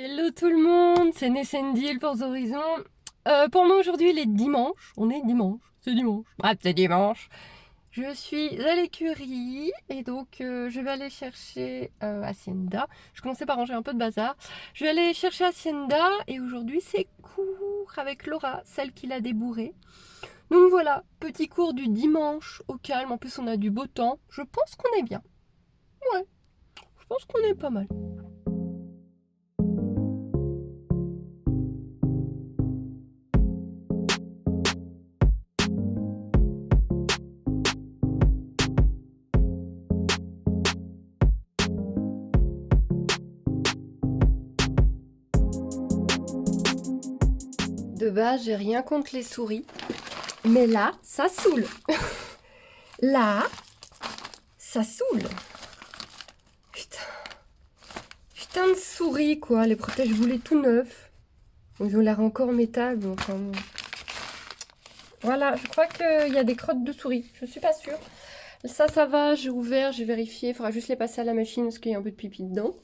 Hello tout le monde, c'est Nessendi pour Horizon. Pour moi aujourd'hui il est dimanche, on est dimanche, c'est dimanche, bref c'est dimanche. Je suis à l'écurie et donc je vais aller chercher Hacienda. Je commençais par ranger un peu de bazar. Je vais aller chercher Hacienda et aujourd'hui c'est cours avec Laura, celle qui l'a débourré. Donc voilà, petit cours du dimanche au calme, en plus on a du beau temps. Je pense qu'on est bien. Ouais, je pense qu'on est pas mal. De base, j'ai rien contre les souris. Mais là, ça saoule. Là, ça saoule. Putain. Putain de souris, quoi. Les protège-boulets tout neufs. Ils ont l'air encore métal. Enfin, bon. Voilà, je crois qu'il y a des crottes de souris. Je suis pas sûre. Ça va. J'ai ouvert, j'ai vérifié. Il faudra juste les passer à la machine parce qu'il y a un peu de pipi dedans.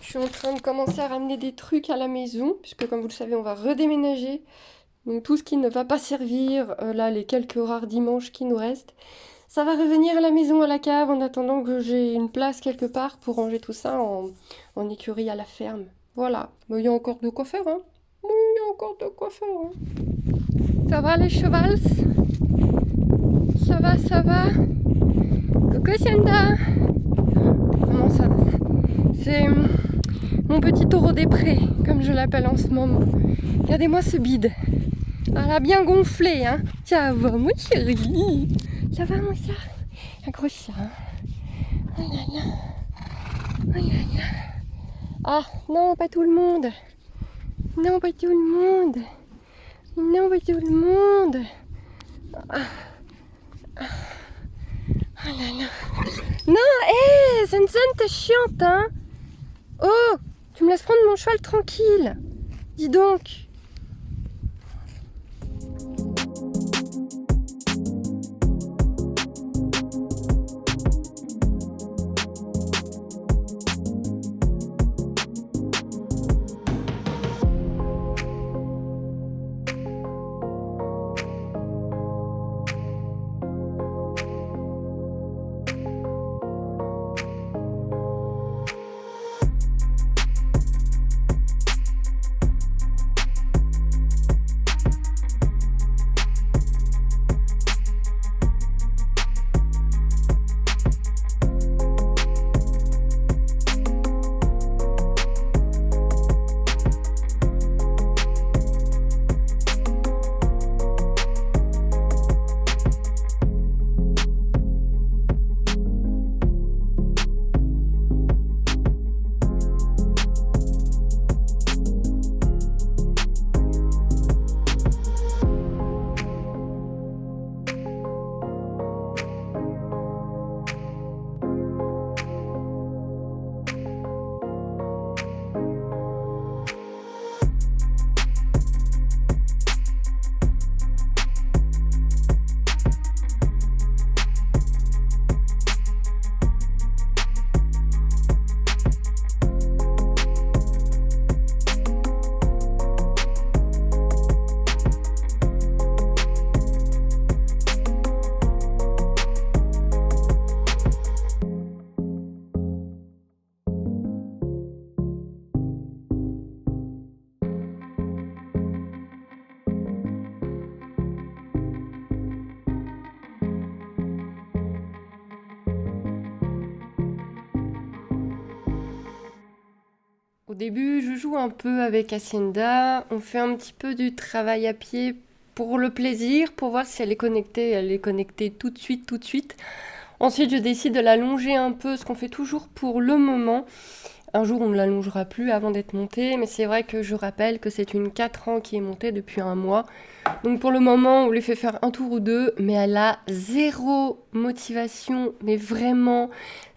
Je suis en train de commencer à ramener des trucs à la maison. Puisque, comme vous le savez, on va redéménager. Donc tout ce qui ne va pas servir, là les quelques rares dimanches qui nous restent, ça va revenir à la maison, à la cave, en attendant que j'ai une place quelque part pour ranger tout ça en écurie à la ferme. Voilà, mais il y a encore de quoi faire, hein. Oui, il y a encore de quoi faire, hein. Ça va les chevals? Ça va, ça va? Coucou Sienda. Comment ça va? C'est mon petit taureau des prés, comme je l'appelle en ce moment. Regardez-moi ce bide. Elle a bien gonflé, hein. Ça va, mon chéri. Ça va, mon chat. Un gros chat. Oh là là. Oh là là. Ah, non, pas tout le monde. Non, pas tout le monde. Non, pas tout le monde. Ah. Ah. Oh là là. Non, hé, Zenzen, t'es chiante, hein. Oh, tu me laisses prendre mon cheval tranquille. Dis donc. Au début, je joue un peu avec Hacienda. On fait un petit peu du travail à pied pour le plaisir, pour voir si elle est connectée. Elle est connectée tout de suite, tout de suite. Ensuite, je décide de l'allonger un peu, ce qu'on fait toujours pour le moment. Un jour, on ne l'allongera plus avant d'être montée, mais c'est vrai que je rappelle que c'est une 4 ans qui est montée depuis un mois. Donc pour le moment, on lui fait faire un tour ou deux, mais elle a zéro motivation, mais vraiment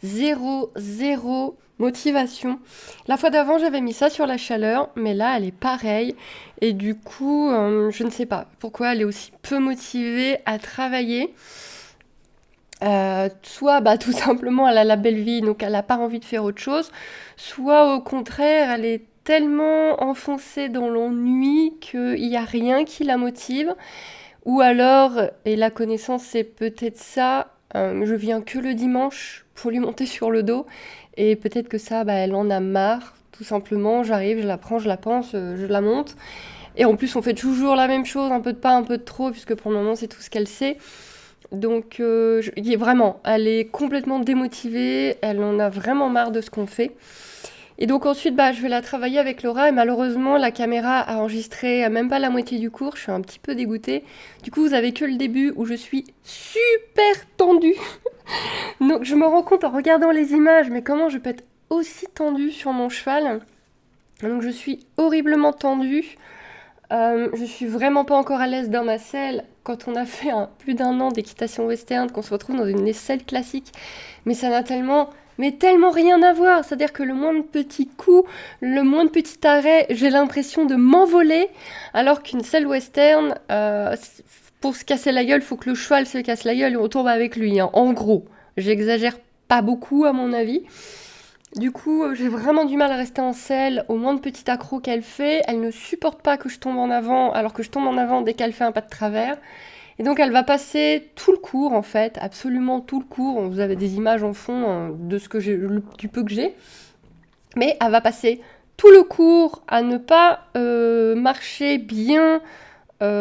zéro, zéro motivation. La fois d'avant, j'avais mis ça sur la chaleur, mais là, elle est pareille. Et du coup, je ne sais pas pourquoi elle est aussi peu motivée à travailler. Soit tout simplement elle a la belle vie, donc elle n'a pas envie de faire autre chose, soit au contraire elle est tellement enfoncée dans l'ennui qu'il n'y a rien qui la motive, ou alors, et la connaissance c'est peut-être ça, je viens que le dimanche pour lui monter sur le dos, et peut-être que ça, elle en a marre, tout simplement, j'arrive, je la prends, je la pense, je la monte, et en plus on fait toujours la même chose, un peu de pas, un peu de trop, puisque pour le moment c'est tout ce qu'elle sait. Donc, vraiment, elle est complètement démotivée, elle en a vraiment marre de ce qu'on fait. Et donc ensuite, je vais la travailler avec Laura et malheureusement, la caméra a enregistré même pas la moitié du cours, je suis un petit peu dégoûtée. Du coup, vous avez que le début où je suis super tendue. Donc je me rends compte en regardant les images, mais comment je peux être aussi tendue sur mon cheval. Donc je suis horriblement tendue. Je suis vraiment pas encore à l'aise dans ma selle. Quand on a fait plus d'un an d'équitation western, qu'on se retrouve dans une selle classique, mais ça n'a tellement rien à voir. C'est-à-dire que le moindre petit coup, le moindre petit arrêt, j'ai l'impression de m'envoler, alors qu'une selle western, pour se casser la gueule, il faut que le cheval se casse la gueule et on tombe avec lui, hein. En gros, j'exagère pas beaucoup à mon avis. Du coup, j'ai vraiment du mal à rester en selle. Au moindre petit accroc qu'elle fait, elle ne supporte pas que je tombe en avant, alors que je tombe en avant dès qu'elle fait un pas de travers. Et donc, elle va passer tout le cours, en fait, absolument tout le cours. Vous avez des images en fond de ce que du peu que j'ai. Mais elle va passer tout le cours à ne pas marcher bien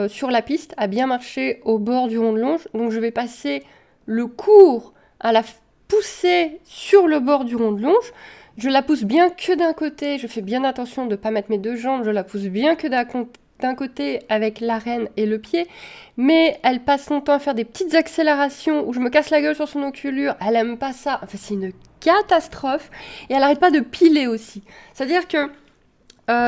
sur la piste, à bien marcher au bord du rond de longe. Donc, je vais passer le cours à la pousser sur le bord du rond de longe. Je la pousse bien que d'un côté, je fais bien attention de ne pas mettre mes deux jambes, je la pousse bien que d'un côté avec l'arène et le pied, mais elle passe son temps à faire des petites accélérations où je me casse la gueule sur son encolure, elle aime pas ça, enfin c'est une catastrophe, et elle arrête pas de piler aussi. C'est-à-dire que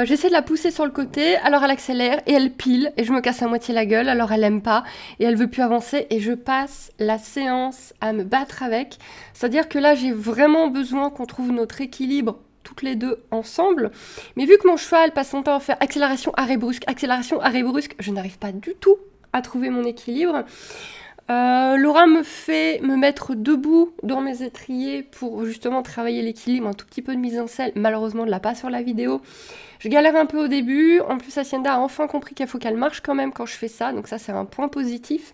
j'essaie de la pousser sur le côté, alors elle accélère et elle pile et je me casse à moitié la gueule, alors elle aime pas et elle veut plus avancer et je passe la séance à me battre avec. C'est-à-dire que là j'ai vraiment besoin qu'on trouve notre équilibre toutes les deux ensemble. Mais vu que mon cheval passe son temps à faire accélération, arrêt brusque, je n'arrive pas du tout à trouver mon équilibre. Laura me fait me mettre debout dans mes étriers pour justement travailler l'équilibre, un tout petit peu de mise en selle. Malheureusement, je ne l'a pas sur la vidéo. Je galère un peu au début. En plus, Hacienda a enfin compris qu'il faut qu'elle marche quand même quand je fais ça. Donc ça, c'est un point positif.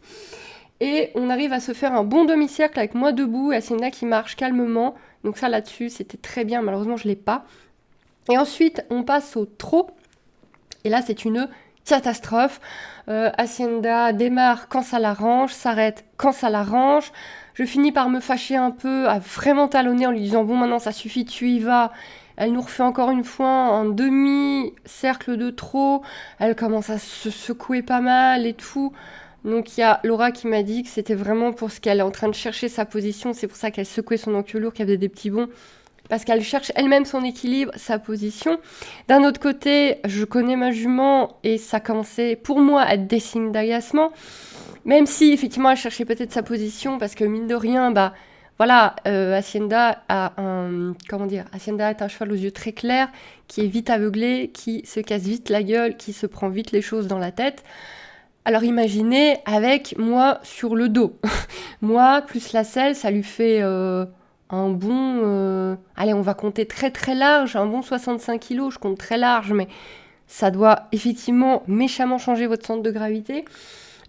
Et on arrive à se faire un bon demi-cercle avec moi debout et Hacienda qui marche calmement. Donc ça, là-dessus, c'était très bien. Malheureusement, je ne l'ai pas. Et ensuite, on passe au trot. Et là, c'est une catastrophe. Hacienda démarre quand ça l'arrange, s'arrête quand ça l'arrange. Je finis par me fâcher un peu, à vraiment talonner en lui disant « Bon, maintenant, ça suffit, tu y vas ». Elle nous refait encore une fois un demi-cercle de trot. Elle commence à se secouer pas mal et tout. Donc il y a Laura qui m'a dit que c'était vraiment pour ce qu'elle est en train de chercher sa position. C'est pour ça qu'elle secouait son encolure, qu'elle faisait des petits bonds. Parce qu'elle cherche elle-même son équilibre, sa position. D'un autre côté, je connais ma jument et ça commençait pour moi à être des signes d'agacement. Même si effectivement elle cherchait peut-être sa position parce que mine de rien, Hacienda Hacienda est un cheval aux yeux très clairs, qui est vite aveuglé, qui se casse vite la gueule, qui se prend vite les choses dans la tête. Alors imaginez avec moi sur le dos. Moi plus la selle, ça lui fait un bon... allez, on va compter très très large, un bon 65 kg, je compte très large, mais ça doit effectivement méchamment changer votre centre de gravité.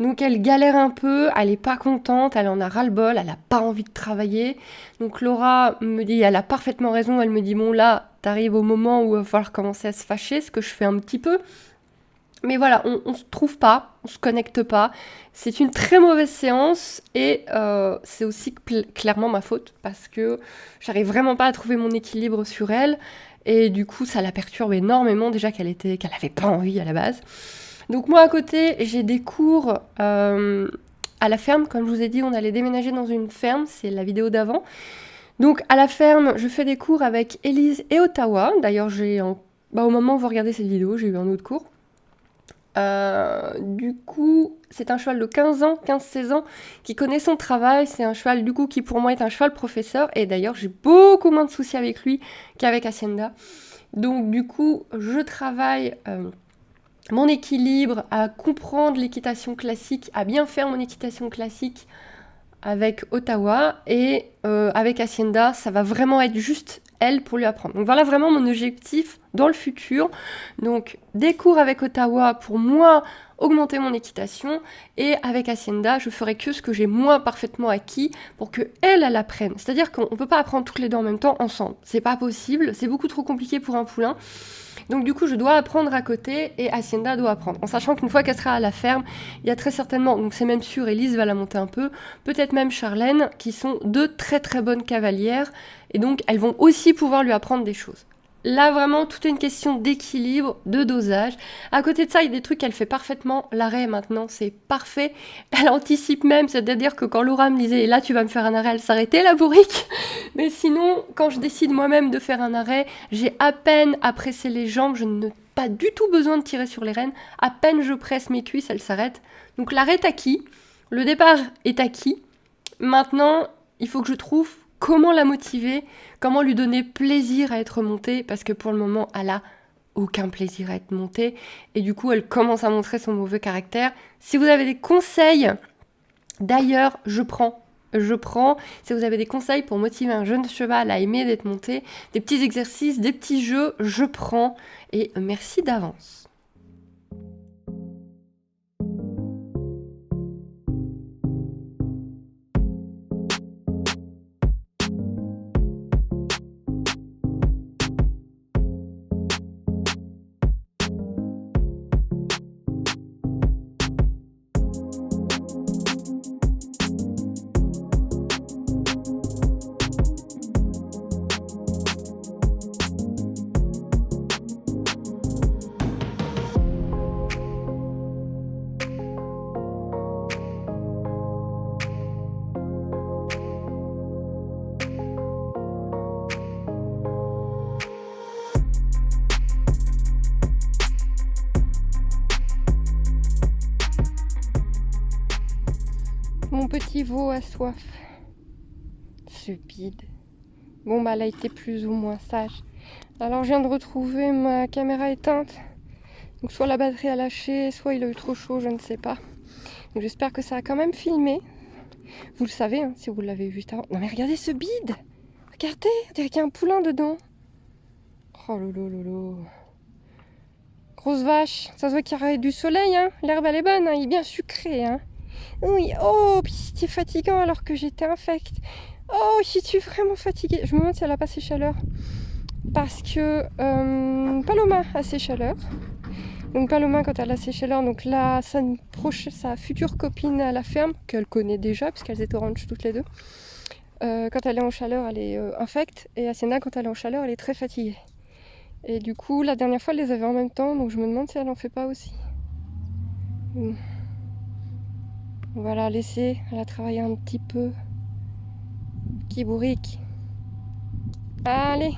Donc elle galère un peu, elle est pas contente, elle en a ras-le-bol, elle a pas envie de travailler. Donc Laura me dit, elle a parfaitement raison, elle me dit, bon là, t'arrives au moment où il va falloir commencer à se fâcher, ce que je fais un petit peu. Mais voilà, on se trouve pas, on se connecte pas. C'est une très mauvaise séance et c'est aussi clairement ma faute parce que j'arrive vraiment pas à trouver mon équilibre sur elle et du coup ça la perturbe énormément déjà qu'elle avait pas envie à la base. Donc moi à côté j'ai des cours à la ferme, comme je vous ai dit on allait déménager dans une ferme, c'est la vidéo d'avant. Donc à la ferme je fais des cours avec Élise et Ottawa. D'ailleurs au moment où vous regardez cette vidéo j'ai eu un autre cours. Du coup, c'est un cheval de 15-16 ans qui connaît son travail. C'est un cheval du coup qui pour moi est un cheval professeur. Et d'ailleurs, j'ai beaucoup moins de soucis avec lui qu'avec Hacienda. Donc du coup, je travaille mon équilibre, à comprendre l'équitation classique, à bien faire mon équitation classique avec Ottawa et avec Hacienda, ça va vraiment être juste elle pour lui apprendre. Donc voilà vraiment mon objectif dans le futur. Donc des cours avec Ottawa pour moi augmenter mon équitation et avec Hacienda, je ferai que ce que j'ai moi parfaitement acquis pour que elle apprenne. C'est-à-dire qu'on ne peut pas apprendre toutes les deux en même temps ensemble. C'est pas possible, c'est beaucoup trop compliqué pour un poulain. Donc du coup, je dois apprendre à côté et Hacienda doit apprendre. En sachant qu'une fois qu'elle sera à la ferme, il y a très certainement, donc c'est même sûr, Elise va la monter un peu, peut-être même Charlène, qui sont deux très très bonnes cavalières. Et donc elles vont aussi pouvoir lui apprendre des choses. Là, vraiment, tout est une question d'équilibre, de dosage. À côté de ça, il y a des trucs qu'elle fait parfaitement. L'arrêt, maintenant, c'est parfait. Elle anticipe même, c'est-à-dire que quand Laura me disait « là, tu vas me faire un arrêt », elle s'arrêtait, la bourrique. Mais sinon, quand je décide moi-même de faire un arrêt, j'ai à peine à presser les jambes, je n'ai pas du tout besoin de tirer sur les rênes. À peine je presse mes cuisses, elle s'arrête. Donc l'arrêt est acquis, le départ est acquis. Maintenant, il faut que je trouve comment la motiver, comment lui donner plaisir à être montée, parce que pour le moment, elle a aucun plaisir à être montée, et du coup, elle commence à montrer son mauvais caractère. Si vous avez des conseils, d'ailleurs, je prends. Si vous avez des conseils pour motiver un jeune cheval à aimer d'être monté, des petits exercices, des petits jeux, je prends, et merci d'avance. Mon petit veau a soif. Stupide. Bon, bah, elle a été plus ou moins sage. Alors, je viens de retrouver ma caméra éteinte. Donc, soit la batterie a lâché, soit il a eu trop chaud, je ne sais pas. Donc, j'espère que ça a quand même filmé. Vous le savez, hein, si vous l'avez vu juste avant. Non, mais regardez ce bide! Regardez, on dirait qu'il y a un poulain dedans. Oh lolo lolo. Grosse vache. Ça se voit qu'il y a du soleil, hein. L'herbe, elle est bonne, hein. Il est bien sucré, hein. Oui, oh, puis c'était fatigant alors que j'étais infecte. Oh, je suis vraiment fatiguée. Je me demande si elle a pas ses chaleurs. Parce que Paloma a ses chaleurs. Donc Paloma, quand elle a ses chaleurs, donc là, sa future copine à la ferme, qu'elle connaît déjà, puisqu'elles étaient orange toutes les deux, quand elle est en chaleur, elle est infecte. Et Hacienda, quand elle est en chaleur, elle est très fatiguée. Et du coup, la dernière fois, elle les avait en même temps, donc je me demande si elle en fait pas aussi. On va la laisser, elle a travaillé un petit peu. Qui bourrique. Allez!